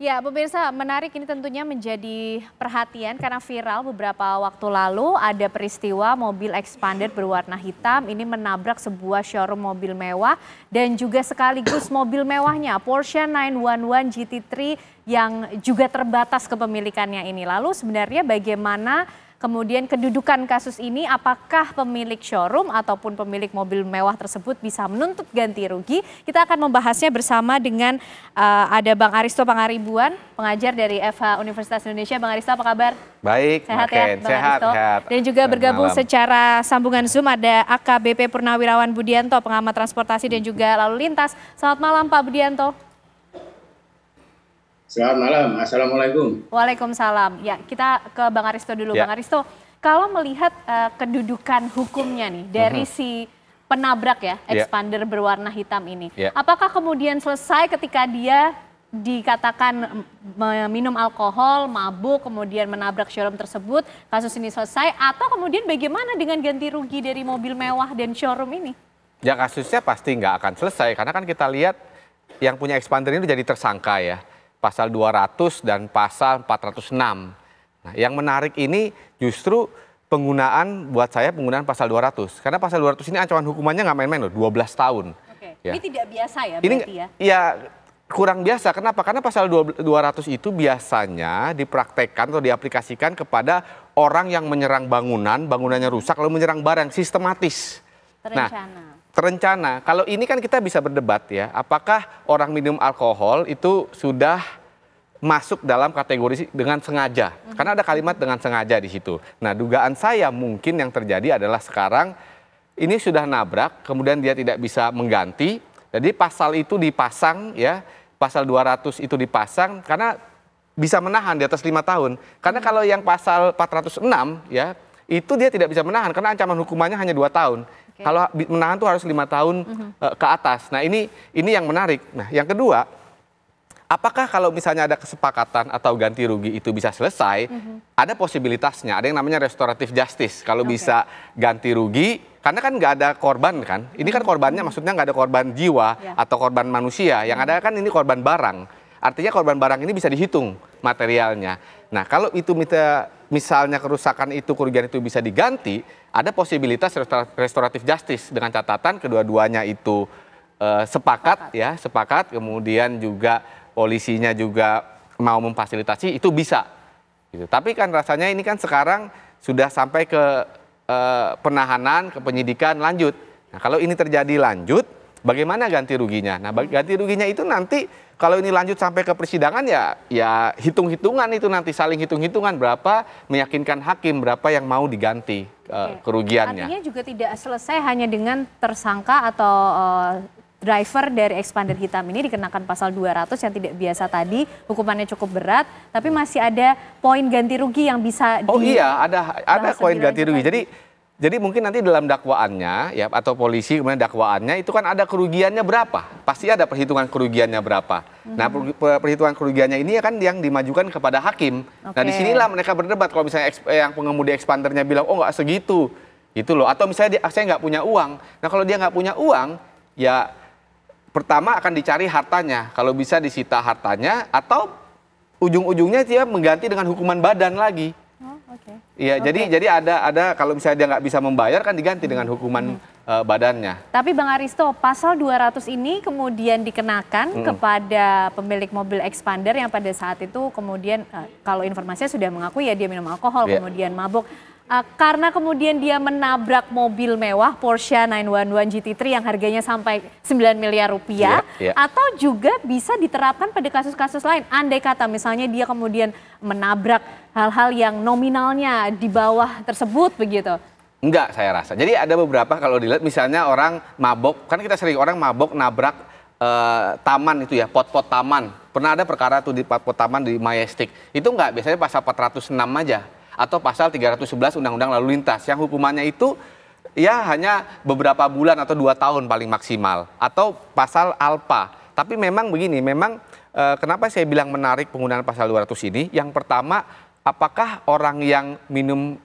Ya, pemirsa, menarik ini tentunya menjadi perhatian karena viral beberapa waktu lalu ada peristiwa mobil expander berwarna hitam ini menabrak sebuah showroom mobil mewah dan juga sekaligus mobil mewahnya Porsche 911 GT3 yang juga terbatas kepemilikannya ini. Lalu sebenarnya bagaimana kemudian kedudukan kasus ini, apakah pemilik showroom ataupun pemilik mobil mewah tersebut bisa menuntut ganti rugi? Kita akan membahasnya bersama dengan ada Bang Aristo Pangaribuan, pengajar dari FH Universitas Indonesia. Bang Aristo, apa kabar? Baik, sehat ya, Bang sehat, Aristo. Sehat. Dan juga bergabung secara sambungan Zoom ada AKBP Purnawirawan Budianto, pengamat transportasi dan juga lalu lintas. Selamat malam Pak Budianto. Selamat malam, Assalamualaikum. Waalaikumsalam. Ya, kita ke Bang Aristo dulu. Ya. Bang Aristo, kalau melihat kedudukan hukumnya nih dari si penabrak ya, expander berwarna hitam ini, apakah kemudian selesai ketika dia dikatakan meminum alkohol, mabuk, kemudian menabrak showroom tersebut, kasus ini selesai, atau kemudian bagaimana dengan ganti rugi dari mobil mewah dan showroom ini? Ya, kasusnya pasti nggak akan selesai, karena kan kita lihat yang punya expander ini jadi tersangka ya. Pasal 200 dan pasal 406. Nah, yang menarik ini justru buat saya penggunaan pasal 200. Karena pasal 200 ini ancaman hukumannya nggak main-main loh, 12 tahun. Oke. Ya. Ini tidak biasa ya ini, berarti ya? Ya kurang biasa, kenapa? Karena pasal 200 itu biasanya dipraktekkan atau diaplikasikan kepada orang yang menyerang bangunannya rusak lalu menyerang barang sistematis. Terencana. Kalau ini kan kita bisa berdebat ya, apakah orang minum alkohol itu sudah masuk dalam kategori dengan sengaja? Karena ada kalimat dengan sengaja di situ. Nah, dugaan saya mungkin yang terjadi adalah sekarang ini sudah nabrak, kemudian dia tidak bisa mengganti. Jadi pasal itu dipasang ya, pasal 200 itu dipasang karena bisa menahan di atas 5 tahun. Karena kalau yang pasal 406 ya, itu dia tidak bisa menahan karena ancaman hukumannya hanya 2 tahun. Kalau menahan tuh harus 5 tahun ke atas. Nah, ini yang menarik. Nah, yang kedua, apakah kalau misalnya ada kesepakatan atau ganti rugi itu bisa selesai? Ada posibilitasnya, ada yang namanya restoratif justice. Kalau bisa ganti rugi, karena kan nggak ada korban kan. Ini kan korbannya maksudnya nggak ada korban jiwa atau korban manusia. Yang ada kan ini korban barang. Artinya korban barang ini bisa dihitung materialnya. Nah, kalau itu misalnya kerusakan itu, kerugian itu bisa diganti, ada posibilitas restoratif justice dengan catatan kedua-duanya itu sepakat, kemudian juga polisinya juga mau memfasilitasi, itu bisa. Gitu. Tapi kan rasanya ini kan sekarang sudah sampai ke penahanan, ke penyidikan lanjut. Nah, kalau ini terjadi lanjut, bagaimana ganti ruginya? Nah, ganti ruginya itu nanti kalau ini lanjut sampai ke persidangan ya hitung-hitungan itu nanti saling hitung-hitungan berapa meyakinkan hakim berapa yang mau diganti kerugiannya. Artinya juga tidak selesai hanya dengan tersangka atau driver dari expander hitam ini dikenakan pasal 200 yang tidak biasa tadi, hukumannya cukup berat, tapi masih ada poin ganti rugi yang bisa iya, ada poin ganti rugi. Jadi mungkin nanti dalam dakwaannya ya atau polisi kemudian dakwaannya itu kan ada kerugiannya berapa? Pasti ada perhitungan kerugiannya berapa. Nah, perhitungan kerugiannya ini kan yang dimajukan kepada hakim. Nah, disinilah mereka berdebat kalau misalnya yang pengemudi expandernya bilang oh nggak segitu, gitu loh. Atau misalnya saya nggak punya uang. Nah, kalau dia nggak punya uang, ya pertama akan dicari hartanya. Kalau bisa disita hartanya atau ujung-ujungnya dia mengganti dengan hukuman badan lagi. Iya, jadi ada kalau misalnya dia nggak bisa membayar kan diganti dengan hukuman badannya. Tapi Bang Aristo, pasal 200 ini kemudian dikenakan kepada pemilik mobil expander yang pada saat itu kemudian kalau informasinya sudah mengakui ya dia minum alkohol, kemudian mabuk. Karena kemudian dia menabrak mobil mewah Porsche 911 GT3 yang harganya sampai 9 miliar rupiah, atau juga bisa diterapkan pada kasus-kasus lain. Andai kata misalnya dia kemudian menabrak hal-hal yang nominalnya di bawah tersebut begitu. Enggak, saya rasa. Jadi ada beberapa kalau dilihat misalnya orang mabok, kan kita sering orang mabok nabrak taman itu ya, pot-pot taman. Pernah ada perkara tuh di pot taman di Majestic. Itu enggak, biasanya pasal 406 aja. Atau pasal 311 Undang-Undang Lalu Lintas yang hukumannya itu ya hanya beberapa bulan atau 2 tahun paling maksimal. Atau pasal ALPA. Tapi memang begini, kenapa saya bilang menarik penggunaan pasal 200 ini? Yang pertama, apakah orang yang minum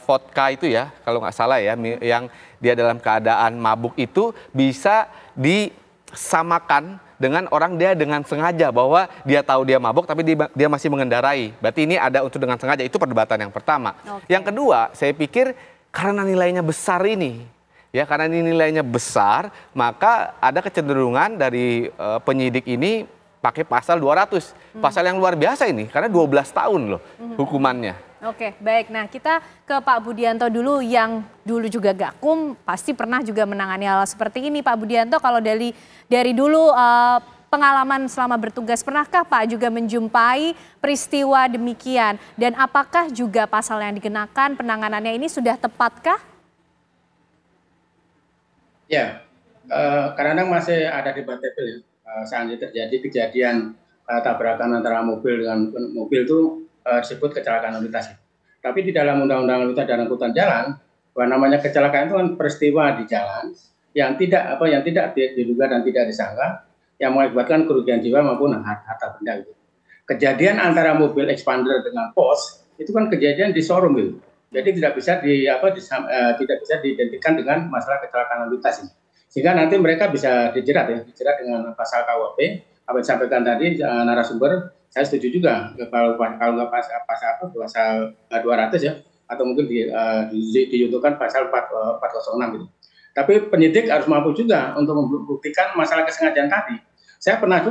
vodka itu ya, kalau nggak salah ya, yang dia dalam keadaan mabuk itu bisa disamakan dengan orang dia dengan sengaja, bahwa dia tahu dia mabuk tapi dia masih mengendarai. Berarti ini ada unsur dengan sengaja, itu perdebatan yang pertama. Yang kedua, saya pikir karena nilainya besar ini, ya karena ini nilainya besar, maka ada kecenderungan dari penyidik ini pakai pasal 200. Pasal yang luar biasa ini, karena 12 tahun loh hukumannya. Oke, baik. Nah, kita ke Pak Budianto dulu yang dulu juga Gakum, pasti pernah juga menangani hal seperti ini. Pak Budianto, kalau dari dulu pengalaman selama bertugas, pernahkah Pak juga menjumpai peristiwa demikian? Dan apakah juga pasal yang dikenakan penanganannya ini sudah tepatkah? Ya, kadang-kadang masih ada debatable ya. Saat ini terjadi kejadian tabrakan antara mobil dengan mobil itu disebut kecelakaan lalu lintas. Tapi di dalam Undang-Undang Lalu Lintas dan Angkutan Jalan, bahwa namanya kecelakaan itu kan peristiwa di jalan yang tidak diduga dan tidak disangka, yang mengakibatkan kerugian jiwa maupun harta benda. Gitu. Kejadian antara mobil expander dengan pos itu kan kejadian di showroom gitu. Jadi tidak bisa tidak bisa diidentikan dengan masalah kecelakaan lalu lintas ini. Sehingga nanti mereka bisa dijerat dengan pasal KUHP. Apa yang disampaikan tadi narasumber, saya setuju juga kalau nggak pasal 200 ya, atau mungkin dijuntukan pasal 406 gitu. Tapi penyidik harus mampu juga untuk membuktikan masalah kesengajaan tadi. Saya pernah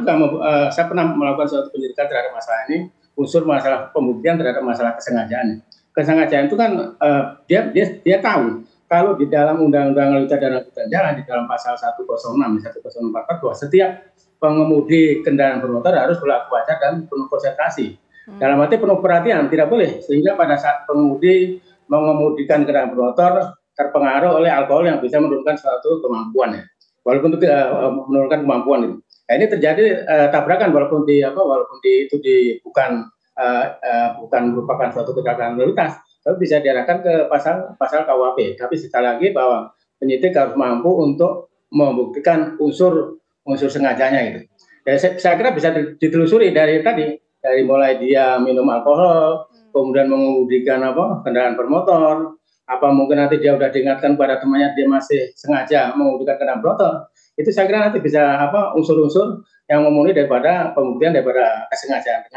melakukan suatu penyidikan terhadap masalah ini, unsur masalah pembuktian terhadap masalah kesengajaan. Kesengajaan itu kan dia tahu kalau di dalam Undang-Undang Lalu Lintas dan Angkutan Jalan di dalam pasal 106 1044 bahwa setiap pengemudi kendaraan bermotor harus berlaku wajar dan penuh konsentrasi. Dalam arti penuh perhatian, tidak boleh. Sehingga pada saat pengemudi mengemudikan kendaraan bermotor terpengaruh oleh alkohol yang bisa menurunkan suatu kemampuan ya. Walaupun itu menurunkan kemampuan itu. Nah, ini terjadi tabrakan walaupun bukan merupakan suatu kecelakaan lalu lintas, tapi bisa diarahkan ke pasal KUHP. Tapi sekali lagi bahwa penyidik harus mampu untuk membuktikan unsur sengajanya gitu. Jadi saya kira bisa ditelusuri dari mulai dia minum alkohol, kemudian mengemudikan kendaraan bermotor, apa mungkin nanti dia udah diingatkan pada temannya dia masih sengaja mengemudikan kendaraan bermotor. Itu saya kira nanti bisa unsur-unsur yang memenuhi daripada pembuktian daripada kesengajaan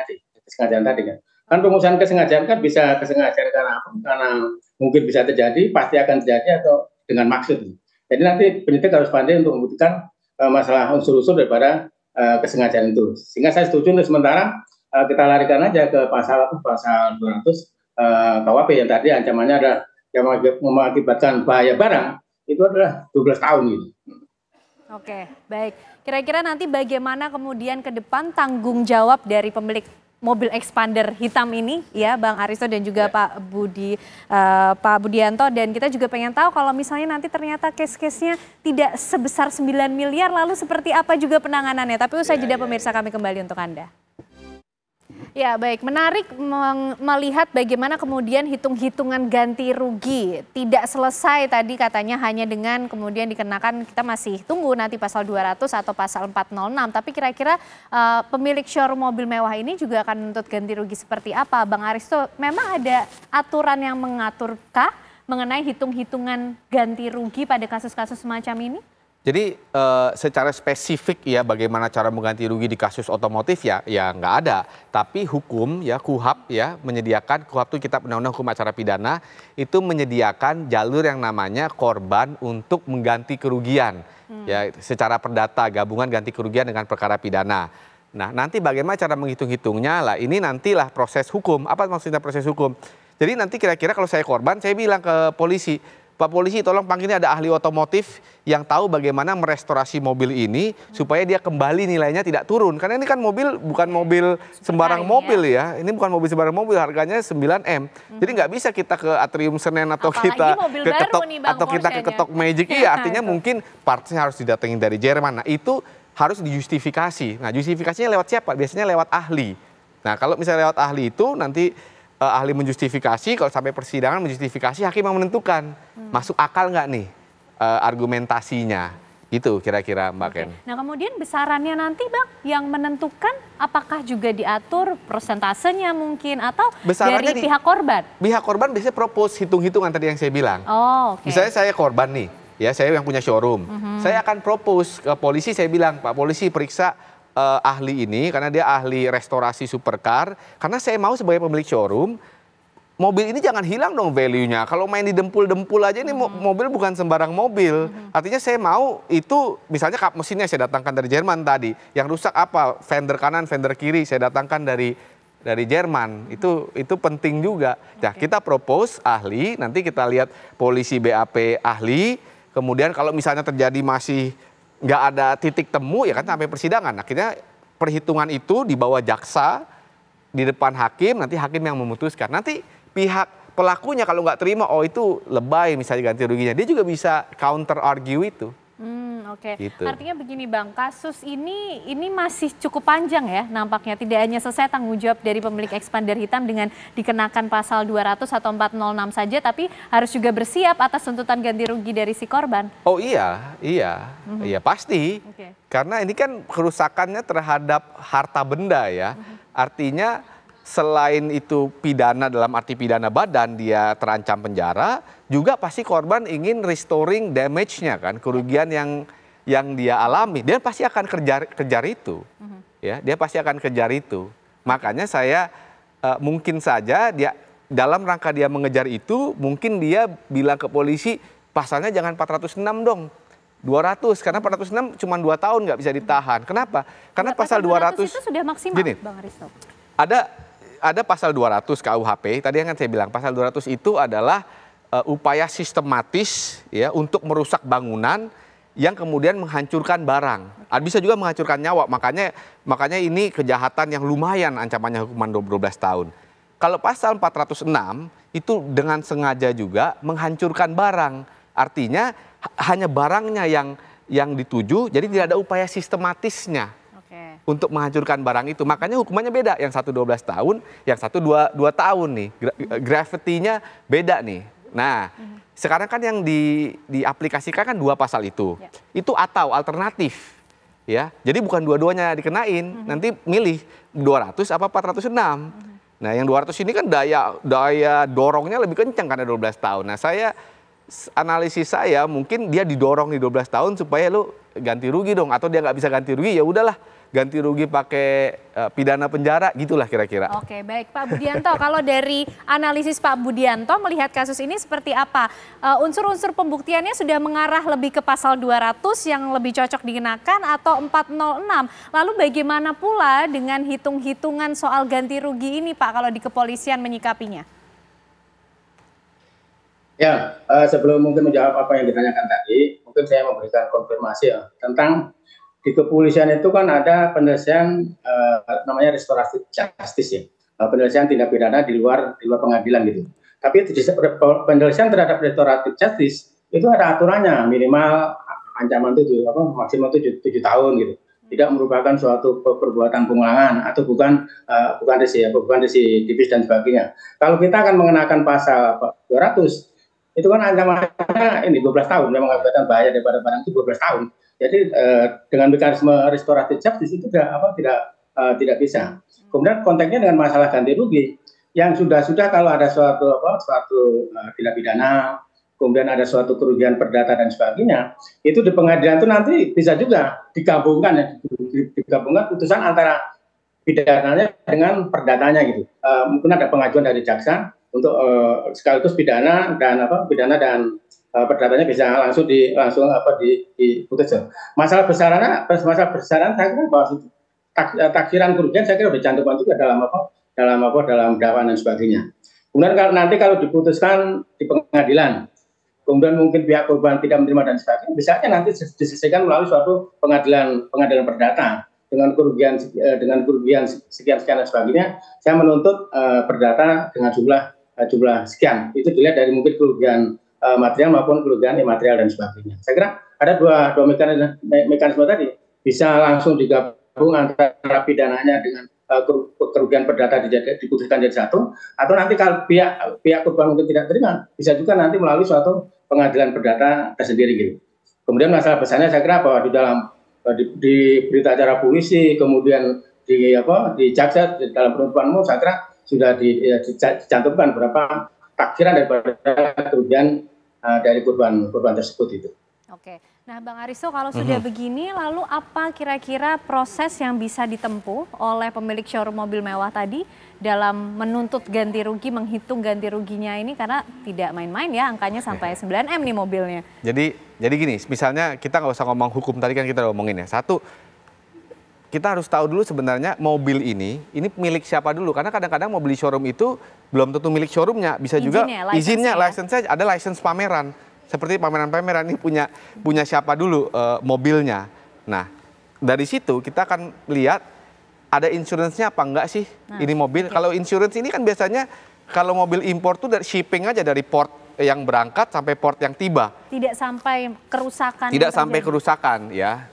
tadi kan. Kan pengusahaan kesengajaan kan bisa kesengajaan karena mungkin bisa terjadi, pasti akan terjadi atau dengan maksud. Jadi nanti penyidik harus pandai untuk membuktikan masalah unsur-unsur daripada kesengajaan itu. Sehingga saya setuju untuk sementara kita larikan aja ke pasal 200 KUHP yang tadi ancamannya ada yang mengakibatkan bahaya barang, itu adalah 12 tahun gitu. Oke, baik. Kira-kira nanti bagaimana kemudian ke depan tanggung jawab dari pemilik mobil expander hitam ini, ya Bang Aristo dan juga Pak Budianto, dan kita juga pengen tahu kalau misalnya nanti ternyata case-case-nya tidak sebesar 9 miliar, lalu seperti apa juga penanganannya. Tapi usai jeda pemirsa, kami kembali untuk Anda. Ya baik, menarik melihat bagaimana kemudian hitung-hitungan ganti rugi tidak selesai tadi katanya hanya dengan kemudian dikenakan, kita masih tunggu nanti pasal 200 atau pasal 406. Tapi kira-kira pemilik showroom mobil mewah ini juga akan menuntut ganti rugi seperti apa? Bang Aristo, memang ada aturan yang mengaturkah mengenai hitung-hitungan ganti rugi pada kasus-kasus semacam ini? Jadi secara spesifik ya bagaimana cara mengganti rugi di kasus otomotif ya nggak ada. Tapi hukum ya KUHP ya menyediakan, KUHP itu Kitab Undang-Undang Hukum Acara Pidana, itu menyediakan jalur yang namanya korban untuk mengganti kerugian. Ya secara perdata, gabungan ganti kerugian dengan perkara pidana. Nah nanti bagaimana cara menghitung-hitungnya lah, ini nantilah proses hukum. Apa maksudnya proses hukum? Jadi nanti kira-kira kalau saya korban, saya bilang ke polisi, Pak polisi tolong panggilnya ada ahli otomotif yang tahu bagaimana merestorasi mobil ini supaya dia kembali nilainya tidak turun. Karena ini kan mobil bukan mobil sembarang mobil ya. Ini bukan mobil sembarang mobil, harganya 9M. Jadi nggak bisa kita ke Atrium Senen atau apalagi kita mobil ke baru Ketok nih, Bang, atau kita ke Ketok Magic. Iya, artinya mungkin partsnya harus didatengin dari Jerman. Nah itu harus dijustifikasi. Nah justifikasinya lewat siapa? Biasanya lewat ahli. Nah kalau misalnya lewat ahli itu nanti ahli menjustifikasi, kalau sampai persidangan menjustifikasi, hakim yang menentukan masuk akal nggak nih argumentasinya. Itu kira-kira Mbak Ken. Nah kemudian besarannya nanti Bang yang menentukan apakah juga diatur persentasenya mungkin atau besarannya dari pihak korban? Pihak korban biasanya propose hitung-hitungan tadi yang saya bilang. Oh, Misalnya saya korban nih, ya saya yang punya showroom, saya akan propose ke polisi, saya bilang, Pak Polisi periksa ahli ini karena dia ahli restorasi supercar, karena saya mau sebagai pemilik showroom, mobil ini jangan hilang dong value-nya. Kalau main di dempul-dempul aja ini mobil bukan sembarang mobil. Artinya saya mau itu misalnya kap mesinnya saya datangkan dari Jerman tadi. Yang rusak apa? Fender kanan, fender kiri saya datangkan dari Jerman. Itu penting juga. Nah, kita propose ahli, nanti kita lihat polisi BAP ahli. Kemudian kalau misalnya terjadi masih nggak ada titik temu ya kan sampai persidangan. Akhirnya perhitungan itu dibawa jaksa di depan hakim, nanti hakim yang memutuskan. Nanti pihak pelakunya kalau nggak terima, oh itu lebay misalnya ganti ruginya, dia juga bisa counter argue itu. Oke. Gitu. Artinya begini Bang, kasus ini masih cukup panjang ya nampaknya. Tidak hanya selesai tanggung jawab dari pemilik expander hitam dengan dikenakan pasal 200 atau 406 saja, tapi harus juga bersiap atas tuntutan ganti rugi dari si korban. Oh iya pasti. Karena ini kan kerusakannya terhadap harta benda ya. Artinya selain itu pidana dalam arti pidana badan, dia terancam penjara, juga pasti korban ingin restoring damage-nya kan, kerugian yang dia alami. Dia pasti akan kejar itu. Ya, dia pasti akan kejar itu. Makanya saya mungkin saja dia dalam rangka dia mengejar itu, mungkin dia bilang ke polisi, pasalnya jangan 406 dong. 200, karena 406 cuma 2 tahun nggak bisa ditahan. Kenapa? Karena pasal 200 itu sudah maksimal, gini, Bang Aristo. Ada pasal 200 KUHP, tadi yang kan saya bilang, pasal 200 itu adalah upaya sistematis ya untuk merusak bangunan yang kemudian menghancurkan barang. Bisa juga menghancurkan nyawa, makanya ini kejahatan yang lumayan ancamannya hukuman 12 tahun. Kalau pasal 406 itu dengan sengaja juga menghancurkan barang. Artinya hanya barangnya yang dituju, jadi tidak ada upaya sistematisnya untuk menghancurkan barang itu. Makanya hukumannya beda, yang satu 12 tahun, yang satu 2 tahun nih. Gravity-nya beda nih. Nah, sekarang kan yang diaplikasikan kan 2 pasal itu. Itu atau alternatif. Ya. Jadi bukan dua-duanya dikenain, nanti milih 200 apa 406. Nah, yang 200 ini kan daya dorongnya lebih kencang karena 12 tahun. Nah, analisis saya mungkin dia didorong di 12 tahun supaya lu ganti rugi dong, atau dia nggak bisa ganti rugi ya udahlah ganti rugi pakai pidana penjara, gitulah kira-kira. Oke, baik Pak Budianto, kalau dari analisis Pak Budianto melihat kasus ini seperti apa? Unsur-unsur pembuktiannya sudah mengarah lebih ke pasal 200 yang lebih cocok dikenakan atau 406. Lalu bagaimana pula dengan hitung-hitungan soal ganti rugi ini Pak kalau di kepolisian menyikapinya? Ya, sebelum mungkin menjawab apa yang ditanyakan tadi, mungkin saya memberikan konfirmasi ya tentang di kepolisian itu kan ada penyelesaian namanya restoratif justice ya, penyelesaian tindak pidana di luar pengadilan gitu. Tapi penyelesaian terhadap restoratif justice itu ada aturannya, minimal ancaman maksimal 7 tahun gitu. Tidak merupakan suatu perbuatan pengulangan atau bukan residivis dan sebagainya. Kalau kita akan mengenakan pasal 200 itu kan ancamannya ini 12 tahun, memang mengakibatkan bahaya daripada barang itu 12 tahun. Jadi dengan mekanisme restoratif justice itu tidak bisa. Kemudian konteksnya dengan masalah ganti rugi yang sudah kalau ada suatu tindak pidana, kemudian ada suatu kerugian perdata dan sebagainya, itu di pengadilan itu nanti bisa juga digabungkan putusan antara pidananya dengan perdatanya gitu. Mungkin ada pengajuan dari jaksa untuk sekaligus pidana dan perdatanya bisa langsung diputus. Masalah besaran saya kira bahwa taksiran kerugian saya kira sudah dicantumkan juga dalam dakwaan dan sebagainya. Kemudian kalau diputuskan di pengadilan, kemudian mungkin pihak korban tidak menerima dan sebagainya, bisa aja nanti diselesaikan melalui suatu pengadilan perdata dengan kerugian sekian dan sebagainya. Saya menuntut perdata dengan jumlah sekian. Itu dilihat dari mungkin kerugian material maupun kerugian imaterial dan sebagainya. Saya kira ada dua mekanisme tadi, bisa langsung digabung antara pidananya dengan kerugian perdata diputuskan jadi satu, atau nanti kalau pihak korban mungkin tidak terima, bisa juga nanti melalui suatu pengadilan perdata tersendiri gitu. Kemudian masalah besarnya saya kira bahwa di berita acara polisi, kemudian di jaksa dalam penuntutan umum, saya kira sudah dicantumkan berapa taksiran daripada kerugian dari korban tersebut itu. Oke, nah Bang Aristo kalau sudah begini lalu apa kira-kira proses yang bisa ditempuh oleh pemilik showroom mobil mewah tadi dalam menuntut ganti rugi, menghitung ganti ruginya ini karena tidak main-main ya angkanya sampai 9M nih mobilnya. Jadi gini, misalnya kita nggak usah ngomong hukum tadi kan kita udah ngomongin ya. Satu, kita harus tahu dulu sebenarnya mobil ini milik siapa dulu. Karena kadang-kadang mau beli showroom itu belum tentu milik showroomnya. Bisa juga izinnya, license-nya ada license pameran. Seperti pameran-pameran ini punya siapa dulu mobilnya. Nah, dari situ kita akan lihat ada insurance-nya apa enggak sih ini mobil. Kalau insurance ini kan biasanya kalau mobil impor tuh dari shipping aja dari port yang berangkat sampai port yang tiba. Tidak sampai kerusakan. Tidak sampai kerusakan ya.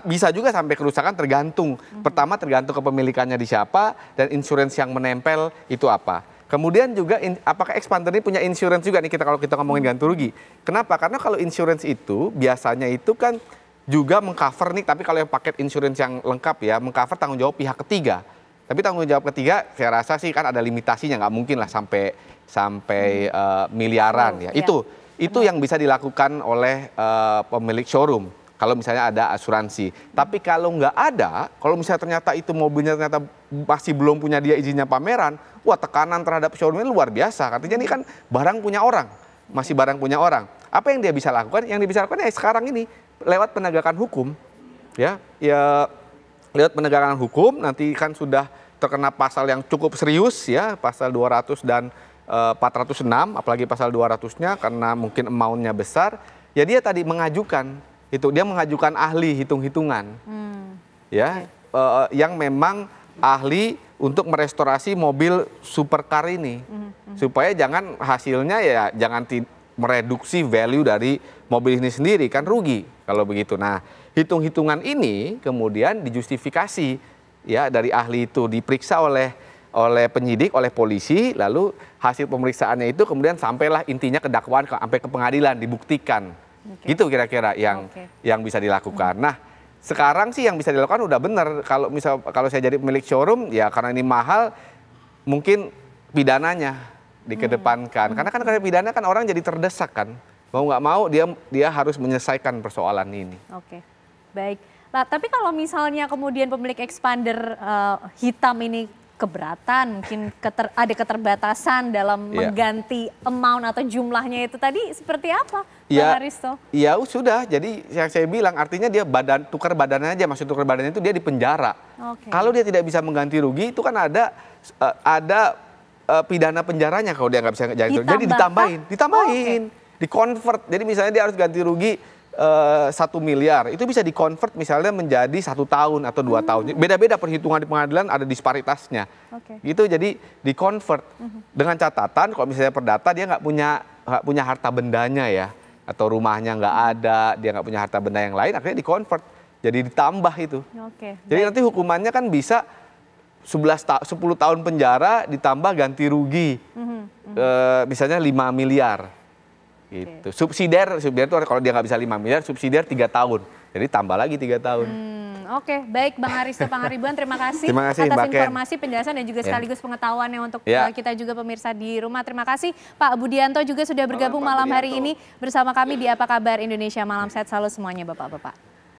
Bisa juga sampai kerusakan tergantung. Pertama tergantung kepemilikannya di siapa dan insurance yang menempel itu apa. Kemudian juga apakah expander ini punya insurance juga nih kalau kita ngomongin ganti rugi. Kenapa? Karena kalau insurance itu biasanya itu kan juga mengcover nih, tapi kalau yang paket insurance yang lengkap ya, mengcover tanggung jawab pihak ketiga. Tapi tanggung jawab ketiga saya rasa sih kan ada limitasinya, nggak mungkin lah sampai miliaran ya. Itu yang bisa dilakukan oleh pemilik showroom. Kalau misalnya ada asuransi. Tapi kalau nggak ada, kalau misalnya ternyata itu mobilnya ternyata masih belum punya dia izinnya pameran, wah tekanan terhadap showroomnya luar biasa. Artinya ini kan barang punya orang, masih barang punya orang. Apa yang dia bisa lakukan? Yang dia bisa lakukan ya sekarang ini lewat penegakan hukum, ya lewat penegakan hukum. Nanti kan sudah terkena pasal yang cukup serius ya, pasal 200 dan 406, apalagi pasal 200-nya karena mungkin amount-nya besar. Ya dia tadi mengajukan. Dia mengajukan ahli hitung-hitungan, ya, yang memang ahli untuk merestorasi mobil supercar ini, supaya jangan hasilnya ya jangan mereduksi value dari mobil ini sendiri, kan rugi kalau begitu. Nah, hitung-hitungan ini kemudian dijustifikasi ya dari ahli itu diperiksa oleh penyidik, oleh polisi, lalu hasil pemeriksaannya itu kemudian sampailah intinya ke dakwaan sampai ke pengadilan dibuktikan. Gitu kira-kira yang bisa dilakukan. Nah, sekarang sih yang bisa dilakukan udah benar. Kalau saya jadi pemilik showroom ya karena ini mahal, mungkin pidananya dikedepankan. Karena kan pidana kan orang jadi terdesak kan. Mau nggak mau dia harus menyelesaikan persoalan ini. Oke, baik. Nah, tapi kalau misalnya kemudian pemilik expander hitam ini keberatan, mungkin ada keterbatasan dalam mengganti amount atau jumlahnya itu tadi seperti apa, Bang Aristo? Ya sudah, jadi yang saya bilang artinya dia tukar badannya aja, maksud tukar badannya itu dia di penjara. Kalau dia tidak bisa mengganti rugi itu kan ada pidana penjaranya kalau dia nggak bisa ganti rugi. Jadi ditambahin, di-convert. Jadi misalnya dia harus ganti rugi 1 miliar, itu bisa di-convert misalnya menjadi 1 tahun atau 2 tahun. Beda-beda perhitungan di pengadilan ada disparitasnya. Gitu, jadi di-convert. Dengan catatan kalau misalnya perdata dia nggak punya harta bendanya ya, atau rumahnya nggak ada, dia nggak punya harta benda yang lain, akhirnya di-convert. Jadi ditambah itu. Jadi nanti hukumannya kan bisa 10 tahun penjara ditambah ganti rugi, misalnya 5 miliar. Gitu. Subsidiar itu kalau dia nggak bisa 5 miliar, subsidiar 3 tahun. Jadi tambah lagi 3 tahun. Baik Bang Aristo Pangaribuan, terima kasih atas informasi, penjelasan dan juga sekaligus pengetahuannya untuk kita juga pemirsa di rumah. Terima kasih Pak Budianto juga sudah bergabung malam hari ini bersama kami di Apa Kabar Indonesia Malam. Sehat selalu semuanya Bapak-bapak.